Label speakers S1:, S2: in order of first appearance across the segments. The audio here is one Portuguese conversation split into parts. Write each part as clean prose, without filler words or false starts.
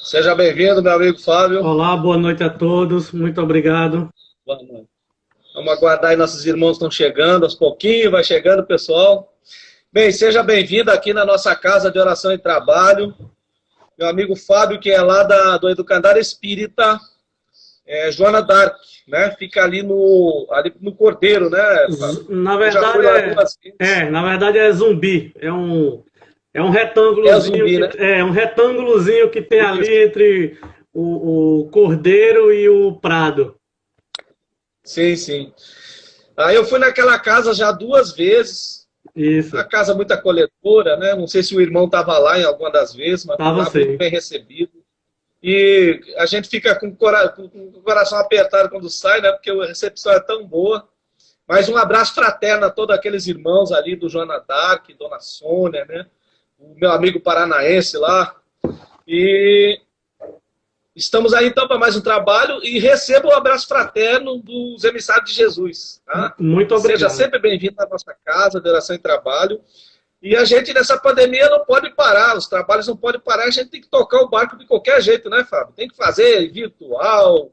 S1: Seja bem-vindo, meu amigo Fábio.
S2: Olá, boa noite a todos. Muito obrigado.
S1: Boa noite. Vamos aguardar aí, nossos irmãos estão chegando, aos pouquinhos, vai chegando o pessoal. Bem, seja bem-vindo aqui na nossa casa de oração e trabalho. Meu amigo Fábio, que é lá do Educandário Espírita, Joana d'Arc, né? Fica ali no Cordeiro, né, Fábio?
S2: Na
S1: Eu já fui
S2: verdade
S1: lá duas vezes.
S2: na verdade é zumbi. É um
S1: É o
S2: retângulozinho
S1: Zumbi, né?
S2: que tem ali entre o Cordeiro e o Prado.
S1: Sim, sim. Aí eu fui naquela casa já duas vezes. Uma
S2: Isso.
S1: casa muito acolhedora, né? Não sei se o irmão estava lá em alguma das vezes, mas fui
S2: Tava
S1: lá muito
S2: sim.
S1: bem recebido. E a gente fica com o coração apertado quando sai, né? Porque a recepção é tão boa. Mas um abraço fraterno a todos aqueles irmãos ali do Joana d'Arc, Dona Sônia, né? O meu amigo paranaense lá. E estamos aí então para mais um trabalho e receba o abraço fraterno dos emissários de Jesus. Tá?
S2: Muito
S1: Seja
S2: obrigado.
S1: sempre bem-vindo à nossa casa de oração e trabalho. E a gente nessa pandemia não pode parar, os trabalhos não podem parar, a gente tem que tocar o barco de qualquer jeito, né, Fábio? Tem que fazer virtual,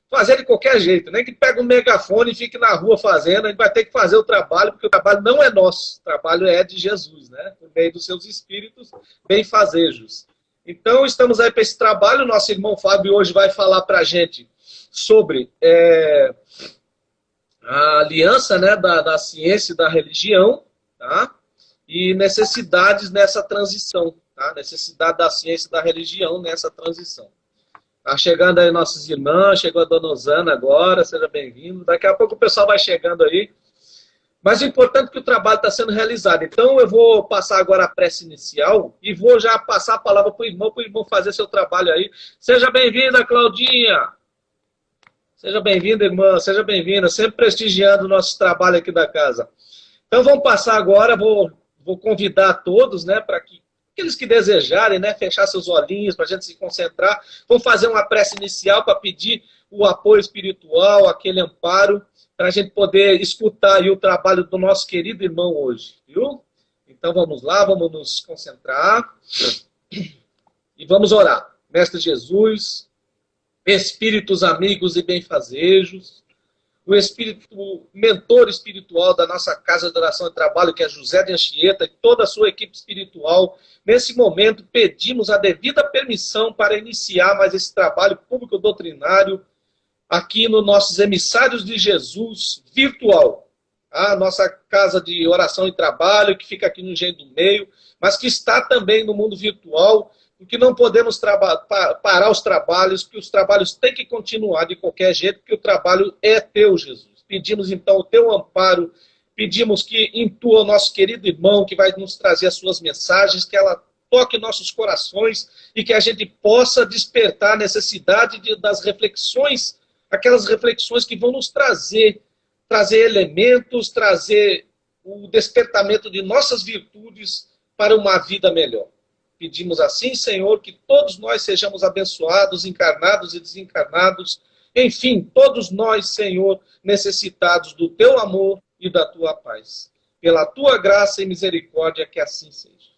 S1: fazer de qualquer jeito, nem que pegue um megafone e fique na rua fazendo, a gente vai ter que fazer o trabalho, porque o trabalho não é nosso, o trabalho é de Jesus, né? Por meio dos seus espíritos benfazejos. Então, estamos aí para esse trabalho, nosso irmão Fábio hoje vai falar para a gente sobre a aliança, né, da ciência e da religião, tá? E necessidades nessa transição, tá? Necessidade da ciência e da religião nessa transição. Tá chegando aí nossas irmãs, chegou a Dona Osana agora, seja bem-vindo. Daqui a pouco o pessoal vai chegando aí. Mas o importante é que o trabalho está sendo realizado. Então eu vou passar agora a prece inicial e vou já passar a palavra para o irmão fazer seu trabalho aí. Seja bem-vinda, Claudinha. Seja bem-vinda, irmã, seja bem-vinda, sempre prestigiando o nosso trabalho aqui da casa. Então vamos passar agora, vou convidar a todos, né, para que aqueles que desejarem, né, fechar seus olhinhos para a gente se concentrar. Vamos fazer uma prece inicial para pedir o apoio espiritual, aquele amparo, para a gente poder escutar aí o trabalho do nosso querido irmão hoje, viu? Então vamos lá, vamos nos concentrar e vamos orar. Mestre Jesus, espíritos amigos e benfazejos, o espírito mentor espiritual da nossa Casa de Oração e Trabalho, que é José de Anchieta, e toda a sua equipe espiritual. Nesse momento, pedimos a devida permissão para iniciar mais esse trabalho público doutrinário aqui no nossos Emissários de Jesus virtual. A nossa Casa de Oração e Trabalho, que fica aqui no Engenho do Meio, mas que está também no mundo virtual, porque não podemos parar os trabalhos, porque os trabalhos têm que continuar de qualquer jeito, porque o trabalho é teu, Jesus. Pedimos, então, o teu amparo, pedimos que intua o nosso querido irmão, que vai nos trazer as suas mensagens, que ela toque nossos corações e que a gente possa despertar a necessidade das reflexões, aquelas reflexões que vão nos trazer elementos, trazer o despertamento de nossas virtudes para uma vida melhor. Pedimos assim, Senhor, que todos nós sejamos abençoados, encarnados e desencarnados. Enfim, todos nós, Senhor, necessitados do teu amor e da tua paz. Pela tua graça e misericórdia, que assim seja.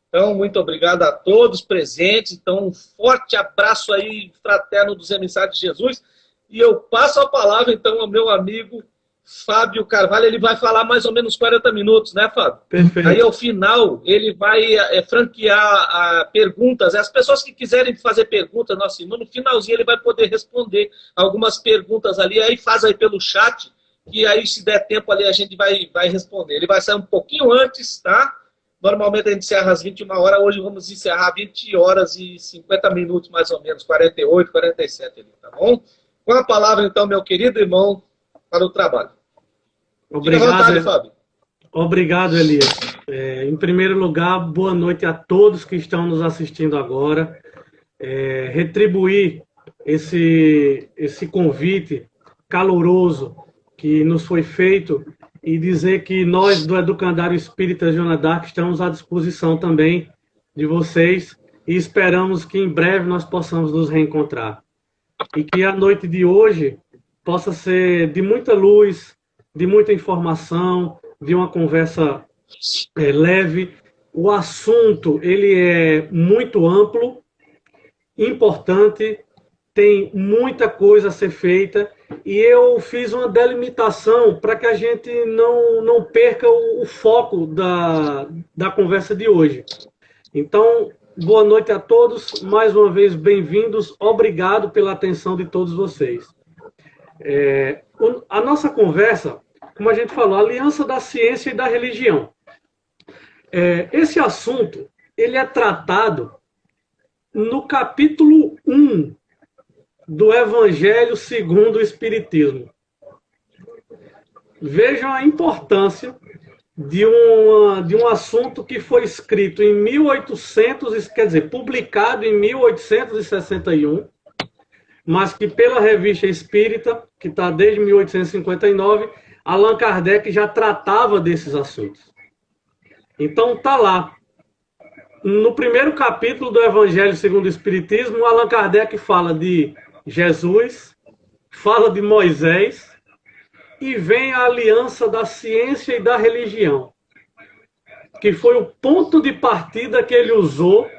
S1: Então, muito obrigado a todos presentes. Então, um forte abraço aí, fraterno dos emissários de Jesus. E eu passo a palavra, então, ao meu amigo Fábio Carvalho. Ele vai falar mais ou menos 40 minutos, né, Fábio?
S2: Perfeito.
S1: Aí, ao final, ele vai franquear perguntas. As pessoas que quiserem fazer perguntas, nosso irmão, no finalzinho ele vai poder responder algumas perguntas ali. Aí faz aí pelo chat, que aí, se der tempo ali, a gente vai responder. Ele vai sair um pouquinho antes, tá? Normalmente a gente encerra às 21 horas, hoje vamos encerrar 20 horas e 50 minutos, mais ou menos, 48, 47 ali, tá bom? Com a palavra, então, meu querido irmão, para o trabalho. Fique à vontade, Fábio.
S2: Obrigado, Elias. Em primeiro lugar, boa noite a todos que estão nos assistindo agora. Retribuir esse convite caloroso que nos foi feito e dizer que nós, do Educandário Espírita Joana d'Arc, estamos à disposição também de vocês e esperamos que em breve nós possamos nos reencontrar. E que a noite de hoje possa ser de muita luz, de muita informação, de uma conversa leve. O assunto ele é muito amplo importante, tem muita coisa a ser feita, e eu fiz uma delimitação para que a gente não perca o foco da conversa de hoje. Então, boa noite a todos, mais uma vez bem-vindos, obrigado pela atenção de todos vocês. A nossa conversa, como a gente falou, a aliança da ciência e da religião. Esse assunto, ele é tratado no capítulo 1 do Evangelho segundo o Espiritismo. Vejam a importância de um assunto que foi escrito em 1800, quer dizer, publicado em 1861, mas que pela Revista Espírita, que está desde 1859, Allan Kardec já tratava desses assuntos. Então está lá. No primeiro capítulo do Evangelho segundo o Espiritismo, Allan Kardec fala de Jesus, fala de Moisés, e vem a aliança da ciência e da religião, que foi o ponto de partida que ele usou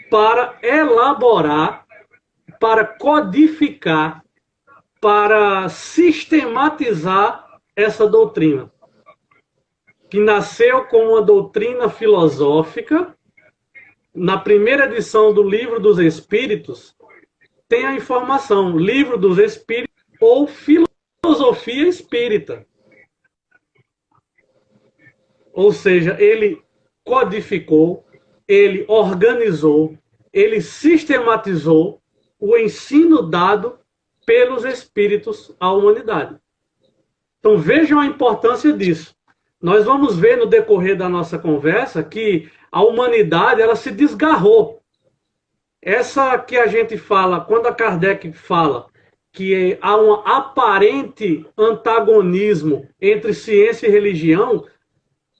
S2: para elaborar, para codificar, para sistematizar essa doutrina, que nasceu como uma doutrina filosófica. Na primeira edição do Livro dos Espíritos, tem a informação, Livro dos Espíritos ou Filosofia Espírita. Ou seja, ele codificou, ele organizou, ele sistematizou o ensino dado pelos espíritos à humanidade. Então vejam a importância disso. Nós vamos ver no decorrer da nossa conversa que a humanidade ela se desgarrou. Essa que a gente fala, quando a Kardec fala que há um aparente antagonismo entre ciência e religião,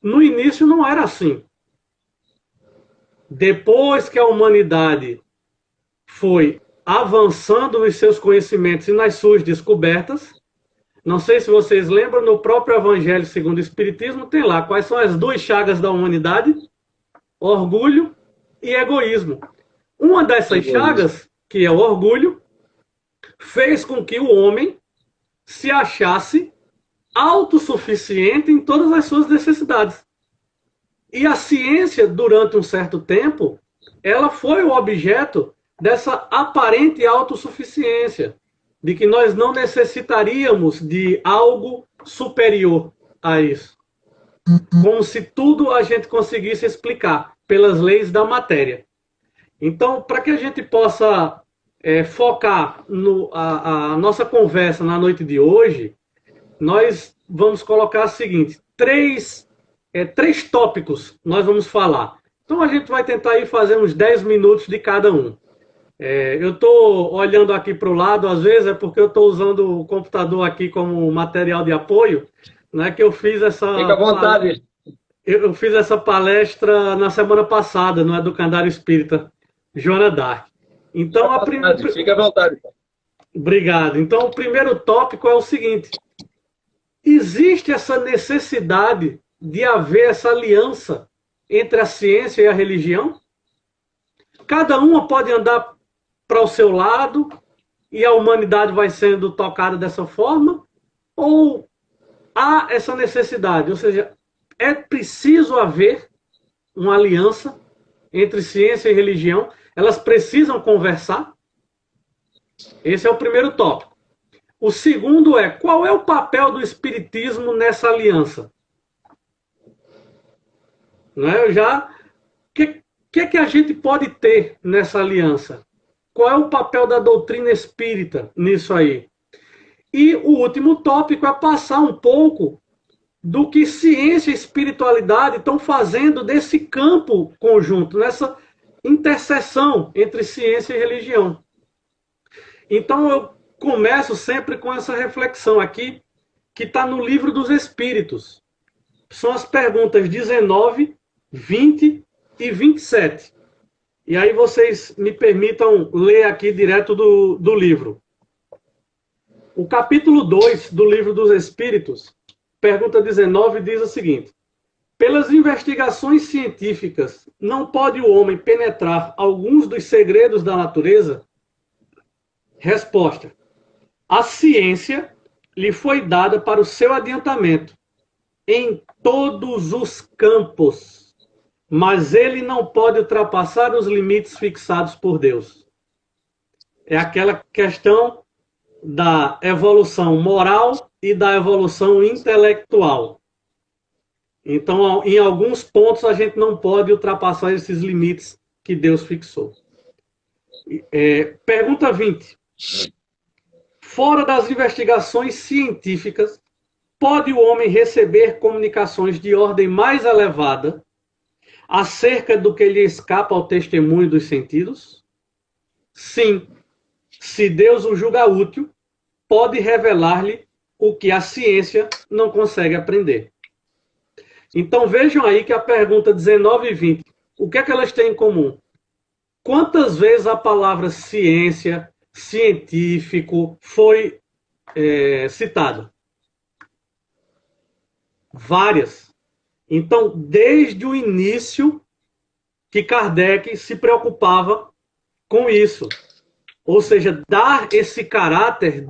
S2: no início não era assim. Depois que a humanidade foi avançando nos seus conhecimentos e nas suas descobertas, não sei se vocês lembram, no próprio Evangelho segundo o Espiritismo, tem lá quais são as duas chagas da humanidade: orgulho e egoísmo. Uma dessas chagas, que é o orgulho, fez com que o homem se achasse autossuficiente em todas as suas necessidades. E a ciência, durante um certo tempo, ela foi o objeto dessa aparente autossuficiência, de que nós não necessitaríamos de algo superior a isso. Como se tudo a gente conseguisse explicar pelas leis da matéria. Então, para que a gente possa focar a nossa conversa na noite de hoje, nós vamos colocar o seguinte, três tópicos nós vamos falar. Então, a gente vai tentar ir fazer uns 10 minutos de cada um. Eu estou olhando aqui para o lado, às vezes é porque eu estou usando o computador aqui como material de apoio, né, que eu fiz essa...
S1: Fica à vontade.
S2: Eu fiz essa palestra na semana passada, no Educandário Espírita, Joana d'Arc. Então,
S1: Fica à vontade.
S2: Obrigado. Então, o primeiro tópico é o seguinte. Existe essa necessidade de haver essa aliança entre a ciência e a religião? Cada uma pode andar para o seu lado e a humanidade vai sendo tocada dessa forma? Ou há essa necessidade? Ou seja, é preciso haver uma aliança entre ciência e religião? Elas precisam conversar? Esse é o primeiro tópico. O segundo é, qual é o papel do Espiritismo nessa aliança? Não é? Que a gente pode ter nessa aliança? Qual é o papel da doutrina espírita nisso aí? E o último tópico é passar um pouco do que ciência e espiritualidade estão fazendo desse campo conjunto, nessa interseção entre ciência e religião. Então eu começo sempre com essa reflexão aqui, que está no Livro dos Espíritos. São as perguntas 19, 20 e 27. E aí vocês me permitam ler aqui direto do livro. O capítulo 2 do Livro dos Espíritos, pergunta 19, diz o seguinte: Pelas investigações científicas, não pode o homem penetrar alguns dos segredos da natureza? Resposta: a ciência lhe foi dada para o seu adiantamento em todos os campos, mas ele não pode ultrapassar os limites fixados por Deus. É aquela questão da evolução moral e da evolução intelectual. Então, em alguns pontos, a gente não pode ultrapassar esses limites que Deus fixou. Pergunta 20. Fora das investigações científicas, pode o homem receber comunicações de ordem mais elevada acerca do que lhe escapa ao testemunho dos sentidos? Sim. Se Deus o julga útil, pode revelar-lhe o que a ciência não consegue aprender. Então vejam aí que a pergunta 19 e 20, o que é que elas têm em comum? Quantas vezes a palavra ciência, científico foi citada? Várias. Então, desde o início que Kardec se preocupava com isso. Ou seja, dar esse caráter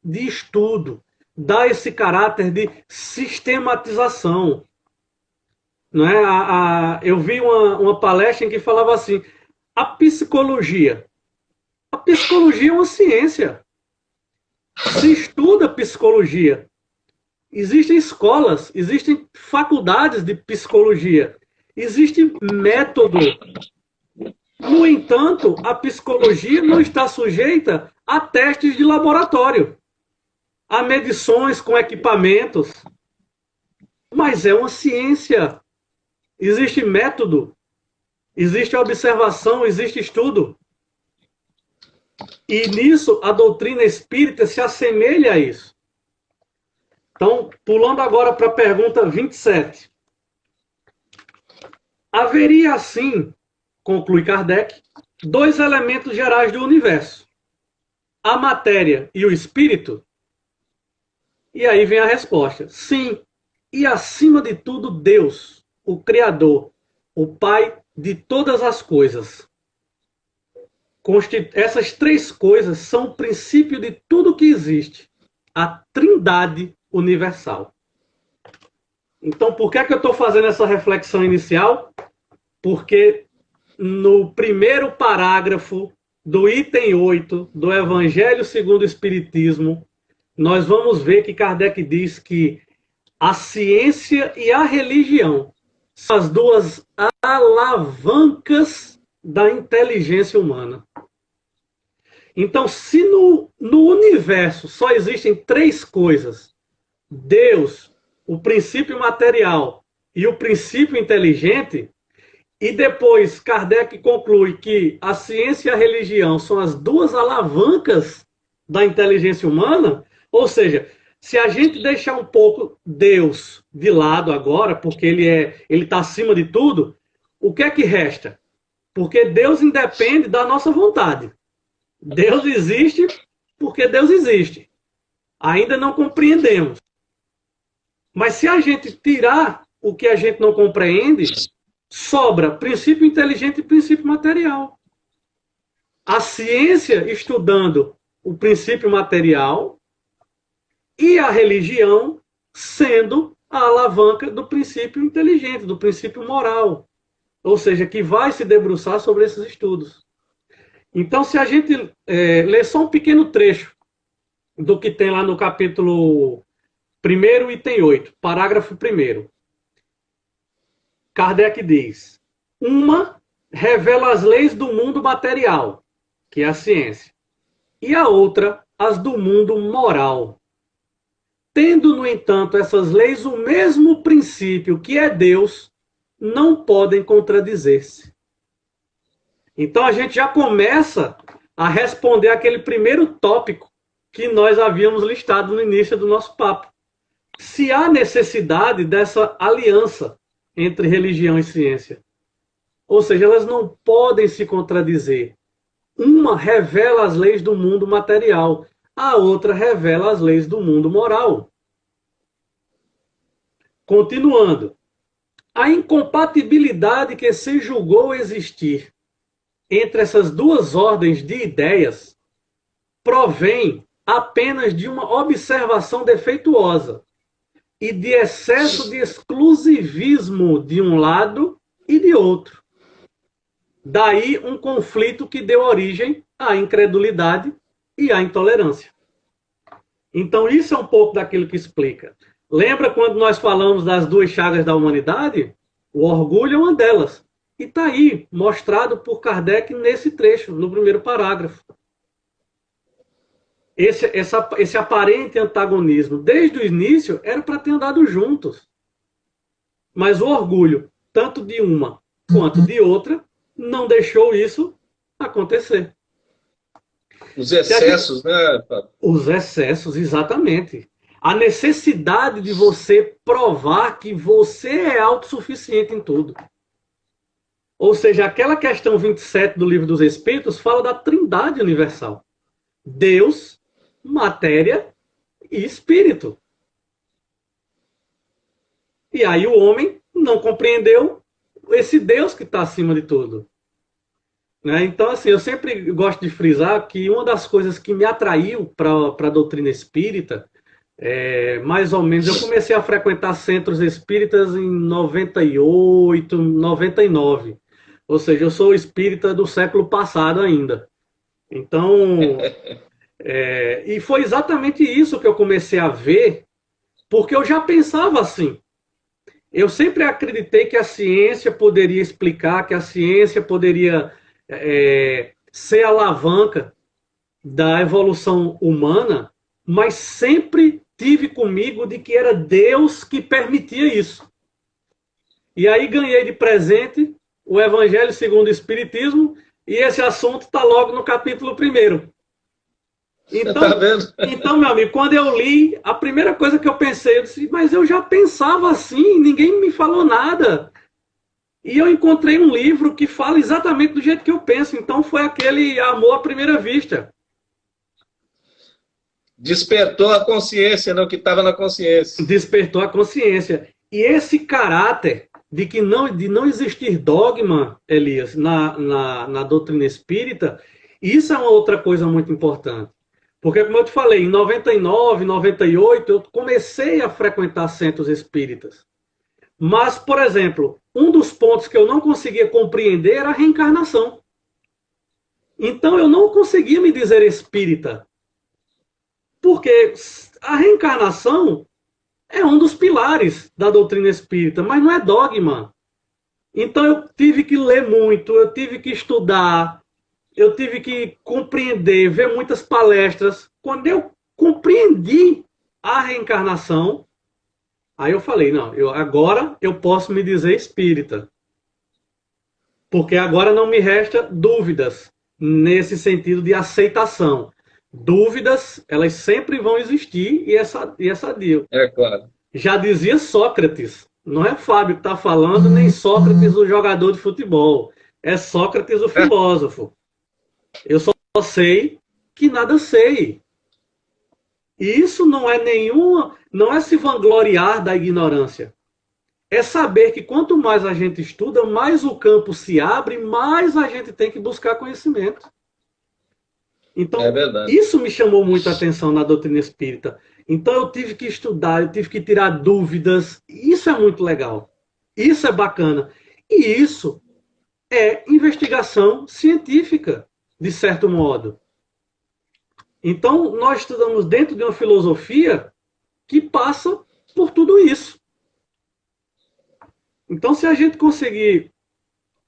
S2: de estudo, dar esse caráter de sistematização. Não é? Eu vi uma palestra em que falava assim, a psicologia é uma ciência. Se estuda psicologia. Existem escolas, existem faculdades de psicologia, existe método. No entanto, a psicologia não está sujeita a testes de laboratório, a medições com equipamentos, mas é uma ciência. Existe método, existe observação, existe estudo. E nisso a doutrina espírita se assemelha a isso. Então, pulando agora para a pergunta 27. Haveria, assim, conclui Kardec, dois elementos gerais do universo: a matéria e o espírito? E aí vem a resposta: sim, e acima de tudo Deus, o Criador, o Pai de todas as coisas. Essas três coisas são o princípio de tudo que existe, a Trindade universal. Então, por que é que eu estou fazendo essa reflexão inicial? Porque no primeiro parágrafo do item 8 do Evangelho segundo o Espiritismo, nós vamos ver que Kardec diz que a ciência e a religião são as duas alavancas da inteligência humana. Então, se no universo só existem três coisas, Deus, o princípio material e o princípio inteligente, e depois Kardec conclui que a ciência e a religião são as duas alavancas da inteligência humana, ou seja, se a gente deixar um pouco Deus de lado agora, porque ele está acima de tudo, o que é que resta? Porque Deus independe da nossa vontade. Deus existe porque Deus existe. Ainda não compreendemos. Mas se a gente tirar o que a gente não compreende, sobra princípio inteligente e princípio material. A ciência estudando o princípio material e a religião sendo a alavanca do princípio inteligente, do princípio moral. Ou seja, que vai se debruçar sobre esses estudos. Então, se a gente ler só um pequeno trecho do que tem lá no capítulo 1º, item 8, parágrafo 1º. Kardec diz: uma revela as leis do mundo material, que é a ciência, e a outra as do mundo moral. Tendo, no entanto, essas leis o mesmo princípio, que é Deus, não podem contradizer-se. Então a gente já começa a responder aquele primeiro tópico que nós havíamos listado no início do nosso papo. Se há necessidade dessa aliança entre religião e ciência. Ou seja, elas não podem se contradizer. Uma revela as leis do mundo material, a outra revela as leis do mundo moral. Continuando. A incompatibilidade que se julgou existir entre essas duas ordens de ideias provém apenas de uma observação defeituosa e de excesso de exclusivismo de um lado e de outro. Daí um conflito que deu origem à incredulidade e à intolerância. Então isso é um pouco daquilo que explica. Lembra quando nós falamos das duas chagas da humanidade? O orgulho é uma delas. E está aí, mostrado por Kardec nesse trecho, no primeiro parágrafo. Esse aparente antagonismo, desde o início, era para ter andado juntos. Mas o orgulho, tanto de uma quanto de outra, não deixou isso acontecer.
S1: Os excessos, né, Fábio?
S2: Os excessos, exatamente. A necessidade de você provar que você é autossuficiente em tudo. Ou seja, aquela questão 27 do Livro dos Espíritos fala da trindade universal. Deus, matéria e espírito. E aí o homem não compreendeu esse Deus que está acima de tudo. Né? Então, assim, eu sempre gosto de frisar que uma das coisas que me atraiu para a doutrina espírita, mais ou menos, eu comecei a frequentar centros espíritas em 98, 99. Ou seja, eu sou espírita do século passado ainda. Então, e foi exatamente isso que eu comecei a ver, porque eu já pensava assim. Eu sempre acreditei que a ciência poderia explicar, que a ciência poderia ser a alavanca da evolução humana, mas sempre tive comigo de que era Deus que permitia isso. E aí ganhei de presente o Evangelho segundo o Espiritismo, e esse assunto está logo no capítulo 1º. Então,
S1: tá vendo?
S2: Então, meu amigo, quando eu li, a primeira coisa que eu pensei, eu disse, mas eu já pensava assim, ninguém me falou nada. E eu encontrei um livro que fala exatamente do jeito que eu penso. Então foi aquele amor à primeira vista.
S1: Despertou a consciência, não, que estava na consciência.
S2: Despertou a consciência. E esse caráter de não existir dogma, Elias, na doutrina espírita, isso é uma outra coisa muito importante. Porque, como eu te falei, em 99, 98, eu comecei a frequentar centros espíritas. Mas, por exemplo, um dos pontos que eu não conseguia compreender era a reencarnação. Então, eu não conseguia me dizer espírita. Porque a reencarnação é um dos pilares da doutrina espírita, mas não é dogma. Então, eu tive que ler muito, eu tive que estudar, eu tive que compreender, ver muitas palestras. Quando eu compreendi a reencarnação, aí eu falei, não, agora eu posso me dizer espírita. Porque agora não me resta dúvidas nesse sentido de aceitação. Dúvidas, elas sempre vão existir e é sadio.
S1: É claro.
S2: Já dizia Sócrates, não é Fábio que está falando, nem Sócrates, o jogador de futebol. É Sócrates, o filósofo. Eu só sei que nada sei. E isso não é se vangloriar da ignorância. É saber que quanto mais a gente estuda, mais o campo se abre, mais a gente tem que buscar conhecimento. Então, isso me chamou muito a atenção na doutrina espírita. Então, eu tive que estudar, eu tive que tirar dúvidas. Isso é muito legal. Isso é bacana. E isso é investigação científica, de certo modo. Então, nós estudamos dentro de uma filosofia que passa por tudo isso. Então, se a gente conseguir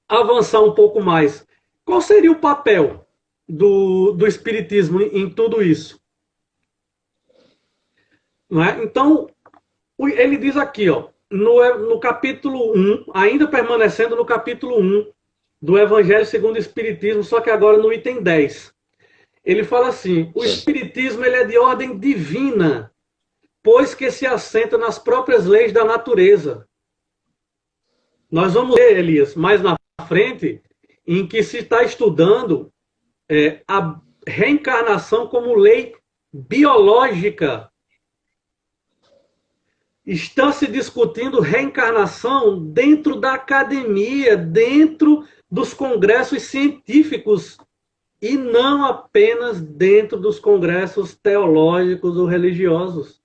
S2: avançar um pouco mais, qual seria o papel do espiritismo em tudo isso? Não é? Então, ele diz aqui, ó, no capítulo 1, ainda permanecendo no capítulo 1 do Evangelho segundo o Espiritismo, só que agora no item 10. Ele fala assim, o Espiritismo ele é de ordem divina, pois que se assenta nas próprias leis da natureza. Nós vamos ler, Elias, mais na frente, em que se está estudando a reencarnação como lei biológica. Está se discutindo reencarnação dentro da academia, dentro dos congressos científicos, e não apenas dentro dos congressos teológicos ou religiosos.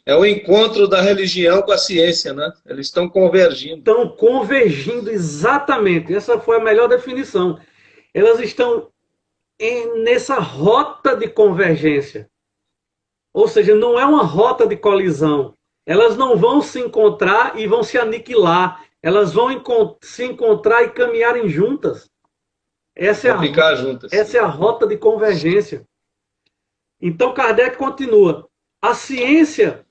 S1: É o encontro da religião com a ciência, né? Eles estão convergindo.
S2: Estão convergindo, exatamente. Essa foi a melhor definição. Elas estão nessa rota de convergência. Ou seja, não é uma rota de colisão. Elas não vão se encontrar e vão se aniquilar. Elas vão se encontrar e caminharem juntas. Essa é a rota de convergência. Então, Kardec continua. A ciência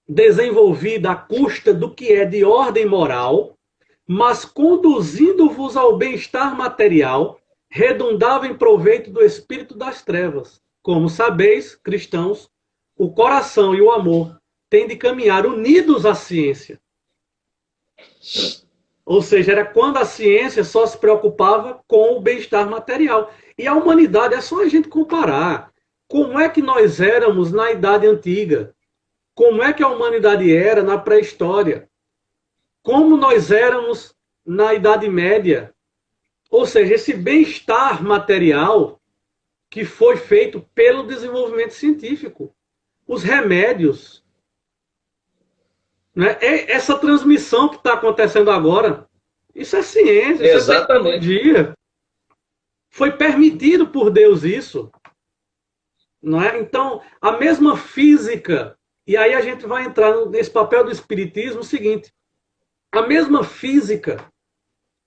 S2: desenvolvida à custa do que é de ordem moral, mas conduzindo-vos ao bem-estar material, redundava em proveito do espírito das trevas. Como sabeis, cristãos, o coração e o amor têm de caminhar unidos à ciência. Ou seja, era quando a ciência só se preocupava com o bem-estar material. E a humanidade, é só a gente comparar. Como é que nós éramos na Idade Antiga? Como é que a humanidade era na pré-história? Como nós éramos na Idade Média? Ou seja, esse bem-estar material que foi feito pelo desenvolvimento científico. Os remédios. Né? Essa transmissão que está acontecendo agora, isso é ciência, isso é tecnologia. Foi permitido por Deus isso. Não é? Então, a mesma física, e aí a gente vai entrar nesse papel do espiritismo, o seguinte, a mesma física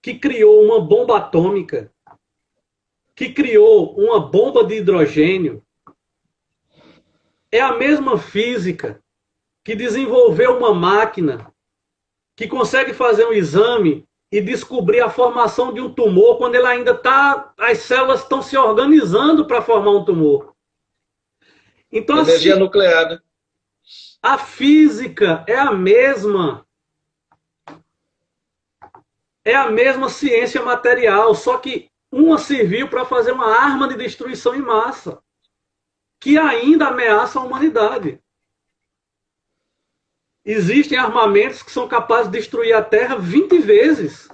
S2: que criou uma bomba atômica, que criou uma bomba de hidrogênio, é a mesma física que desenvolveu uma máquina que consegue fazer um exame e descobrir a formação de um tumor quando ele ainda está, as células estão se organizando para formar um tumor. Então,
S1: energia nuclear, né?
S2: A física é a mesma. É a mesma ciência material, só que uma serviu para fazer uma arma de destruição em massa, que ainda ameaça a humanidade. Existem armamentos que são capazes de destruir a Terra 20 vezes.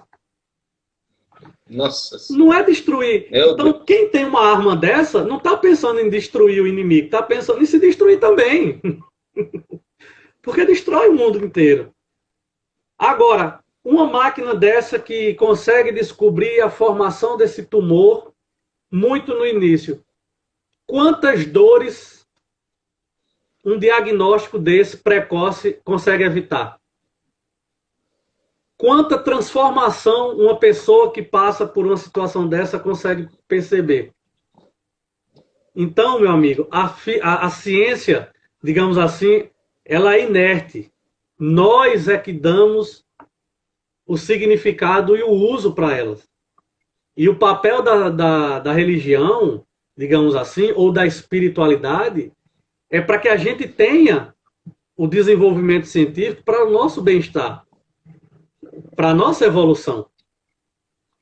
S1: Nossa.
S2: Não é destruir. Então, quem tem uma arma dessa, não está pensando em destruir o inimigo, está pensando em se destruir também. Porque destrói o mundo inteiro. Agora, uma máquina dessa que consegue descobrir a formação desse tumor muito no início. Quantas dores um diagnóstico desse precoce consegue evitar? Quanta transformação uma pessoa que passa por uma situação dessa consegue perceber? Então, meu amigo, a ciência, digamos assim, ela é inerte. Nós é que damos o significado e o uso para elas. E o papel da religião, digamos assim, ou da espiritualidade, é para que a gente tenha o desenvolvimento científico para o nosso bem-estar, para a nossa evolução,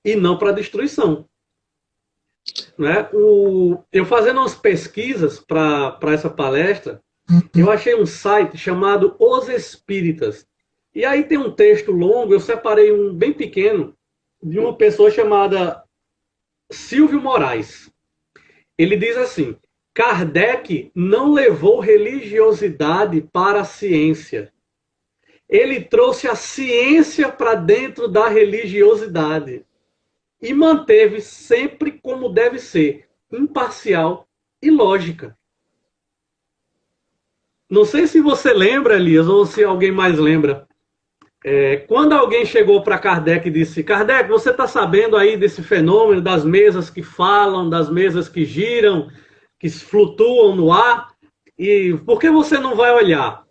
S2: e não para a destruição. Né? Eu fazendo umas pesquisas para essa palestra, eu achei um site chamado Os Espíritas. E aí tem um texto longo, eu separei um bem pequeno, de uma pessoa chamada Silvio Moraes. Ele diz assim: Kardec não levou religiosidade para a ciência. Ele trouxe a ciência para dentro da religiosidade. E manteve sempre como deve ser, imparcial e lógica. Não sei se você lembra, Elias, ou se alguém mais lembra. Quando alguém chegou para Kardec e disse: Kardec, você está sabendo aí desse fenômeno das mesas que falam, das mesas que giram, que flutuam no ar, e por que você não vai olhar?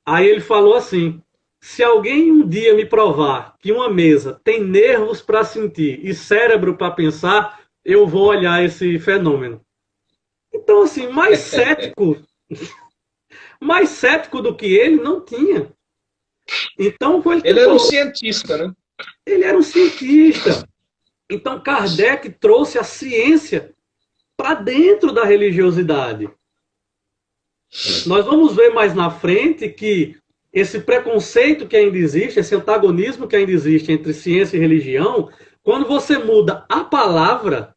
S2: Aí ele falou assim: se alguém um dia me provar que uma mesa tem nervos para sentir e cérebro para pensar, eu vou olhar esse fenômeno. Então, assim, mais cético do que ele não tinha. Então,
S1: ele era um cientista, né?
S2: Ele era um cientista. Então, Kardec trouxe a ciência para dentro da religiosidade. Nós vamos ver mais na frente que esse preconceito que ainda existe, esse antagonismo que ainda existe entre ciência e religião, quando você muda a palavra,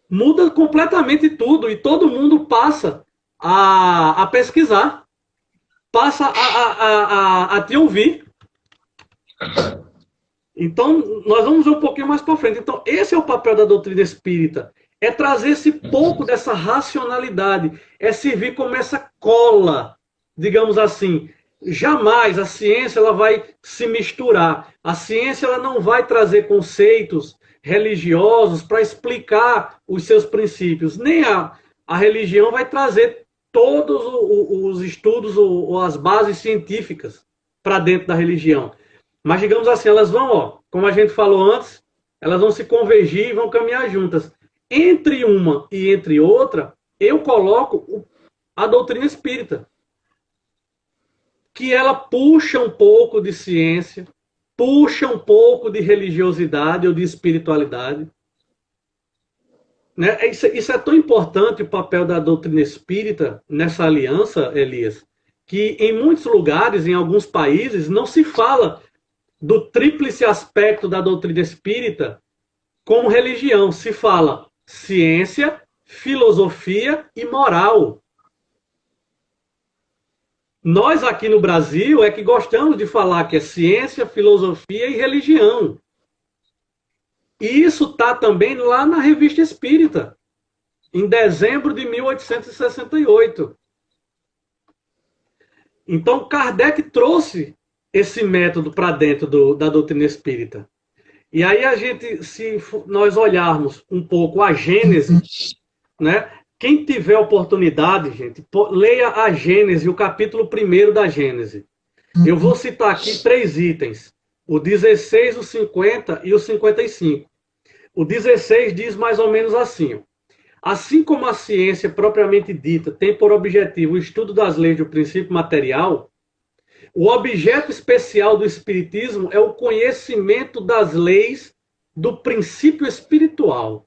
S2: muda completamente tudo e todo mundo passa a pesquisar, passa a te ouvir. Então, nós vamos ver um pouquinho mais para frente. Então, esse é o papel da doutrina espírita. É trazer esse pouco dessa racionalidade. É servir como essa cola, digamos assim. Jamais a ciência ela vai se misturar. A ciência ela não vai trazer conceitos religiosos para explicar os seus princípios. Nem a religião vai trazer todos os estudos ou as bases científicas para dentro da religião. Mas, digamos assim, elas vão, ó, como a gente falou antes, elas vão se convergir e vão caminhar juntas. Entre uma e entre outra, eu coloco a doutrina espírita, que ela puxa um pouco de ciência, puxa um pouco de religiosidade ou de espiritualidade. Né? Isso é tão importante, o papel da doutrina espírita nessa aliança, Elias, que em muitos lugares, em alguns países, não se fala do tríplice aspecto da doutrina espírita como religião. Se fala ciência, filosofia e moral. Nós aqui no Brasil é que gostamos de falar que é ciência, filosofia e religião. E isso está também lá na Revista Espírita, em dezembro de 1868. Então, Kardec trouxe esse método para dentro da doutrina espírita. E aí a gente, se nós olharmos um pouco a Gênese, né? Quem tiver oportunidade, gente, leia a Gênese, o capítulo 1 da Gênese. Eu vou citar aqui 3 itens, o 16, o 50 e o 55. O 16 diz mais ou menos assim: assim como a ciência propriamente dita tem por objetivo o estudo das leis do princípio material, o objeto especial do espiritismo é o conhecimento das leis do princípio espiritual.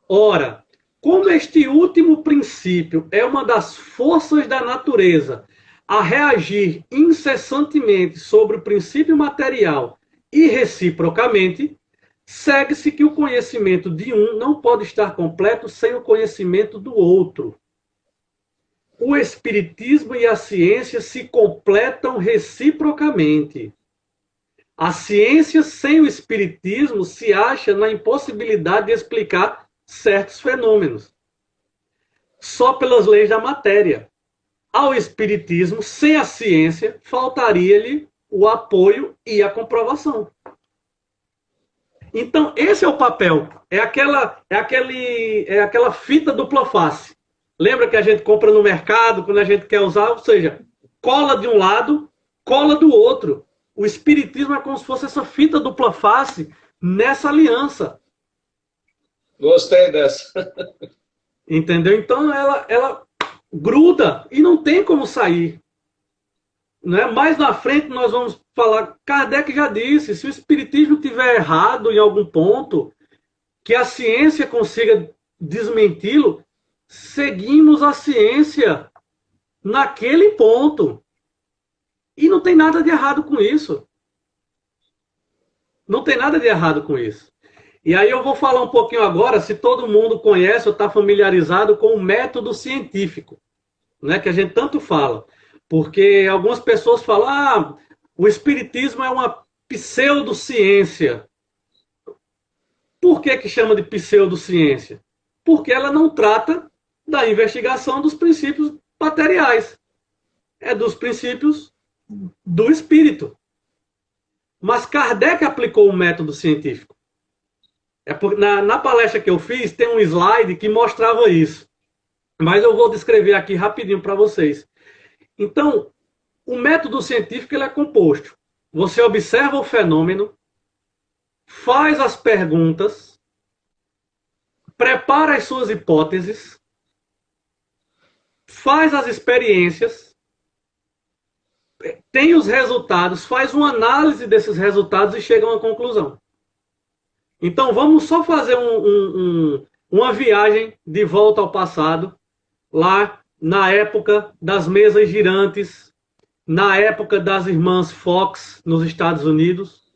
S2: Ora, como este último princípio é uma das forças da natureza a reagir incessantemente sobre o princípio material e reciprocamente, segue-se que o conhecimento de um não pode estar completo sem o conhecimento do outro. O espiritismo e a ciência se completam reciprocamente. A ciência sem o espiritismo se acha na impossibilidade de explicar certos fenômenos, só pelas leis da matéria. Ao espiritismo, sem a ciência, faltaria-lhe o apoio e a comprovação. Então, esse é o papel. É aquela fita dupla face. Lembra que a gente compra no mercado quando a gente quer usar? Ou seja, cola de um lado, cola do outro. O espiritismo é como se fosse essa fita dupla face nessa aliança.
S1: Gostei dessa.
S2: Entendeu? Então ela gruda e não tem como sair. Né? Mais na frente nós vamos falar, Kardec já disse, se o espiritismo estiver errado em algum ponto, que a ciência consiga desmenti-lo, seguimos a ciência naquele ponto. E não tem nada de errado com isso. Não tem nada de errado com isso. E aí eu vou falar um pouquinho agora, se todo mundo conhece ou está familiarizado com o método científico, né, que a gente tanto fala. Porque algumas pessoas falam, o espiritismo é uma pseudociência. Por que chama de pseudociência? Porque ela não trata da investigação dos princípios materiais. É dos princípios do espírito. Mas Kardec aplicou o método científico. Na palestra que eu fiz, tem um slide que mostrava isso. Mas eu vou descrever aqui rapidinho para vocês. Então, o método científico ele é composto. Você observa o fenômeno, faz as perguntas, prepara as suas hipóteses, faz as experiências, tem os resultados, faz uma análise desses resultados e chega a uma conclusão. Então, vamos só fazer uma viagem de volta ao passado. lá na época das mesas girantes, na época das irmãs Fox, nos Estados Unidos.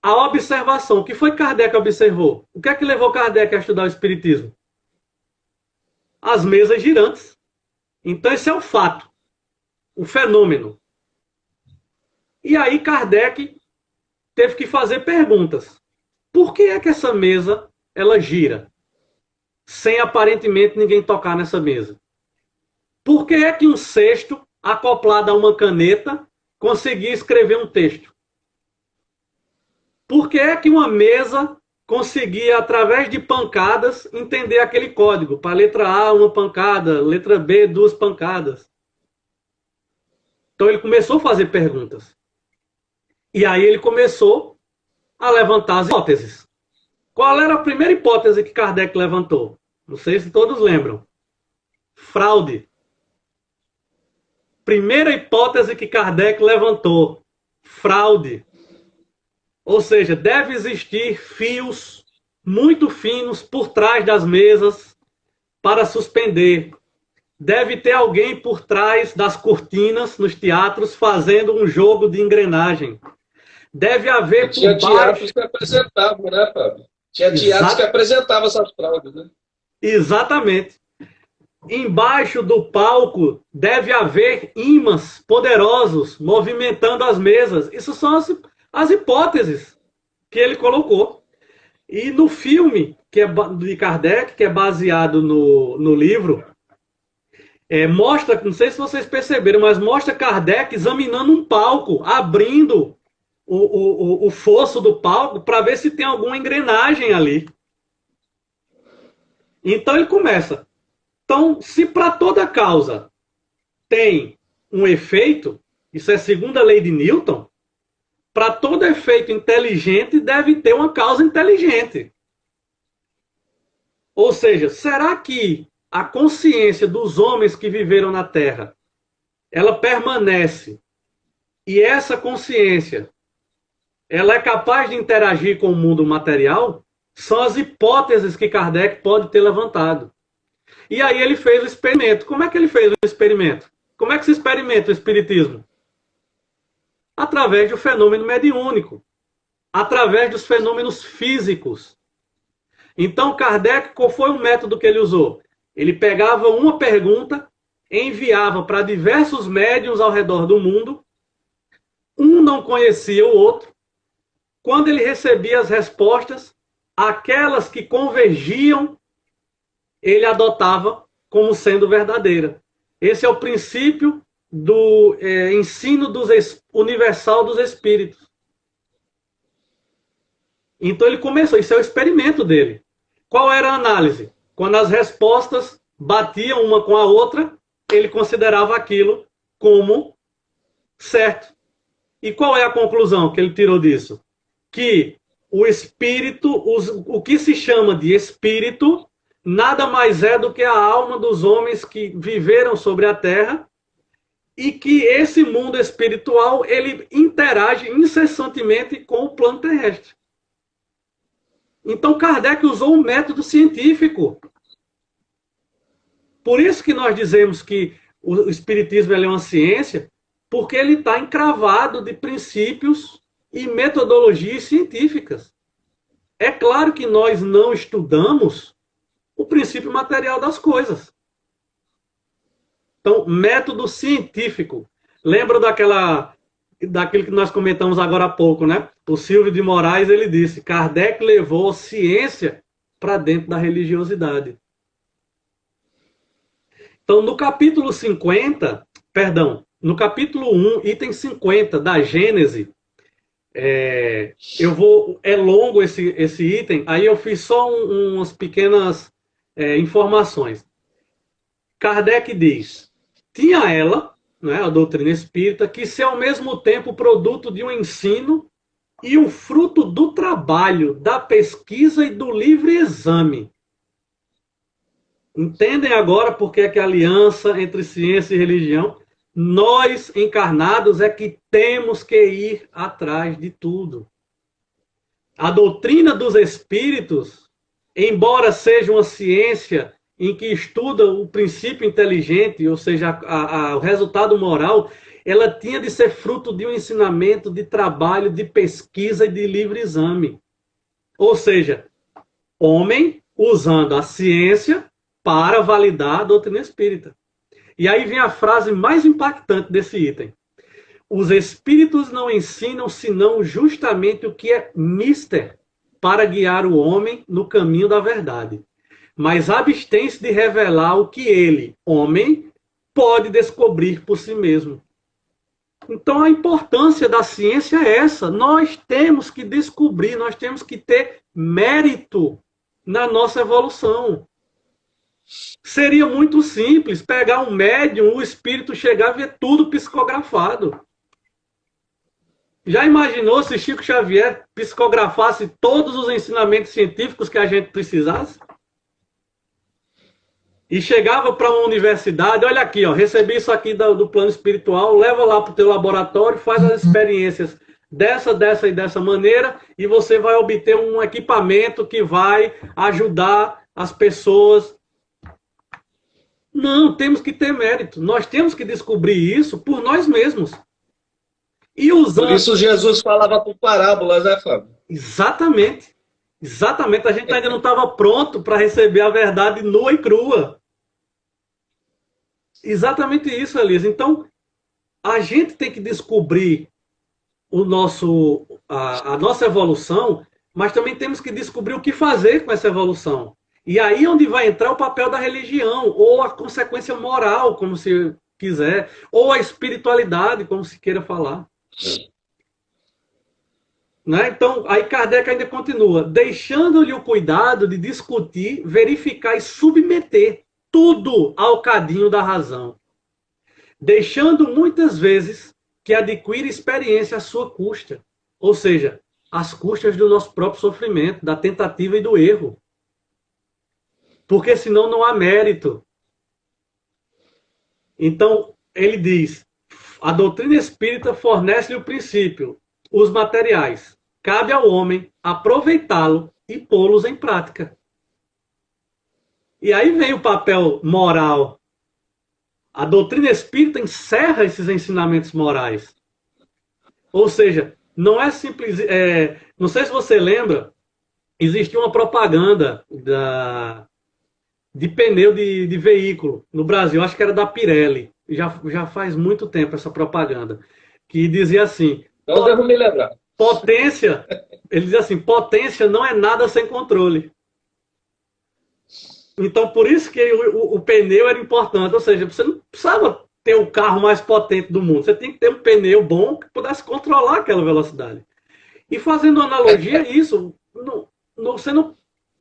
S2: A observação, o que foi que Kardec observou? O que é que levou Kardec a estudar o Espiritismo? As mesas girantes. Então, esse é o fato, o fenômeno. E aí, Kardec teve que fazer perguntas. Por que é que essa mesa ela gira? Sem aparentemente ninguém tocar nessa mesa. Por que é que um cesto acoplado a uma caneta conseguia escrever um texto? Por que é que uma mesa conseguia, através de pancadas, entender aquele código? Para a letra A, uma pancada, letra B, 2 pancadas. Então ele começou a fazer perguntas. E aí ele começou a levantar as hipóteses. Qual era a primeira hipótese que Kardec levantou? Não sei se todos lembram. Fraude. Primeira hipótese que Kardec levantou. Fraude. Ou seja, deve existir fios muito finos por trás das mesas para suspender. Deve ter alguém por trás das cortinas nos teatros fazendo um jogo de engrenagem. Deve haver por baixo...
S1: Tinha teatros que apresentavam, né, Fábio? Tinha teatros que apresentavam essas fraudes, né?
S2: Exatamente. Embaixo do palco deve haver ímãs poderosos movimentando as mesas. Isso são as hipóteses que ele colocou. E no filme que é de Kardec, que é baseado no livro, mostra, não sei se vocês perceberam, mas mostra Kardec examinando um palco, abrindo o fosso do palco para ver se tem alguma engrenagem ali. Então ele começa. Então, se para toda causa tem um efeito, isso é segundo a lei de Newton, para todo efeito inteligente deve ter uma causa inteligente. Ou seja, será que a consciência dos homens que viveram na Terra, ela permanece e essa consciência, ela é capaz de interagir com o mundo material? São as hipóteses que Kardec pode ter levantado. E aí ele fez o experimento. Como é que ele fez o experimento? Como é que se experimenta o espiritismo? Através do fenômeno mediúnico. Através dos fenômenos físicos. Então, Kardec, qual foi o método que ele usou? Ele pegava uma pergunta, enviava para diversos médiuns ao redor do mundo. Um não conhecia o outro. Quando ele recebia as respostas, aquelas que convergiam, ele adotava como sendo verdadeira. Esse é o princípio do ensino universal dos espíritos. Então ele começou, isso é o experimento dele. Qual era a análise? Quando as respostas batiam uma com a outra, ele considerava aquilo como certo. E qual é a conclusão que ele tirou disso? Que o espírito, o que se chama de espírito, nada mais é do que a alma dos homens que viveram sobre a Terra e que esse mundo espiritual, ele interage incessantemente com o plano terrestre. Então, Kardec usou um método científico. Por isso que nós dizemos que o espiritismo é uma ciência, porque ele está encravado de princípios e metodologias científicas. É claro que nós não estudamos o princípio material das coisas. Então, método científico. Lembra daquilo que nós comentamos agora há pouco, né? O Silvio de Moraes, ele disse, Kardec levou ciência para dentro da religiosidade. Então, no capítulo 1, item 50 da Gênese, é longo esse item, aí eu fiz só umas pequenas informações. Kardec diz, tinha ela, né, a doutrina espírita, que ser ao mesmo tempo produto de um ensino e o fruto do trabalho, da pesquisa e do livre exame. Entendem agora por que a aliança entre ciência e religião? Nós, encarnados, é que temos que ir atrás de tudo. A doutrina dos espíritos, embora seja uma ciência em que estuda o princípio inteligente, ou seja, o resultado moral, ela tinha de ser fruto de um ensinamento, de trabalho, de pesquisa e de livre exame. Ou seja, homem usando a ciência para validar a doutrina espírita. E aí vem a frase mais impactante desse item. Os espíritos não ensinam senão justamente o que é mister para guiar o homem no caminho da verdade. Mas abstém-se de revelar o que ele, homem, pode descobrir por si mesmo. Então a importância da ciência é essa. Nós temos que descobrir, nós temos que ter mérito na nossa evolução. Seria muito simples pegar um médium, o espírito chegar e ver tudo psicografado. Já imaginou se Chico Xavier psicografasse todos os ensinamentos científicos que a gente precisasse? E chegava para uma universidade, olha aqui, ó, recebi isso aqui do plano espiritual, leva lá para o teu laboratório, faz as experiências dessa e dessa maneira, e você vai obter um equipamento que vai ajudar as pessoas. Não, temos que ter mérito. Nós temos que descobrir isso por nós mesmos. E usando...
S1: Por isso Jesus falava por parábolas, né, Fábio?
S2: Exatamente. Exatamente. A gente ainda não estava pronto para receber a verdade nua e crua. Exatamente isso, Elisa. Então, a gente tem que descobrir a nossa evolução, mas também temos que descobrir o que fazer com essa evolução. E aí onde vai entrar o papel da religião, ou a consequência moral, como se quiser, ou a espiritualidade, como se queira falar. Né? Então, aí Kardec ainda continua, deixando-lhe o cuidado de discutir, verificar e submeter tudo ao cadinho da razão, deixando muitas vezes que adquire experiência à sua custa, ou seja, às custas do nosso próprio sofrimento, da tentativa e do erro. Porque senão não há mérito. Então, ele diz, a doutrina espírita fornece-lhe o princípio, os materiais. Cabe ao homem aproveitá-lo e pô-los em prática. E aí vem o papel moral. A doutrina espírita encerra esses ensinamentos morais. Ou seja, não é simples... não sei se você lembra, existia uma propaganda de pneu de veículo no Brasil, acho que era da Pirelli. Já faz muito tempo essa propaganda. Que dizia assim...
S1: Não devo me lembrar.
S2: Potência, ele diz assim, potência não é nada sem controle. Então, por isso que o pneu era importante. Ou seja, você não precisava ter o carro mais potente do mundo. Você tem que ter um pneu bom que pudesse controlar aquela velocidade. E fazendo analogia a isso,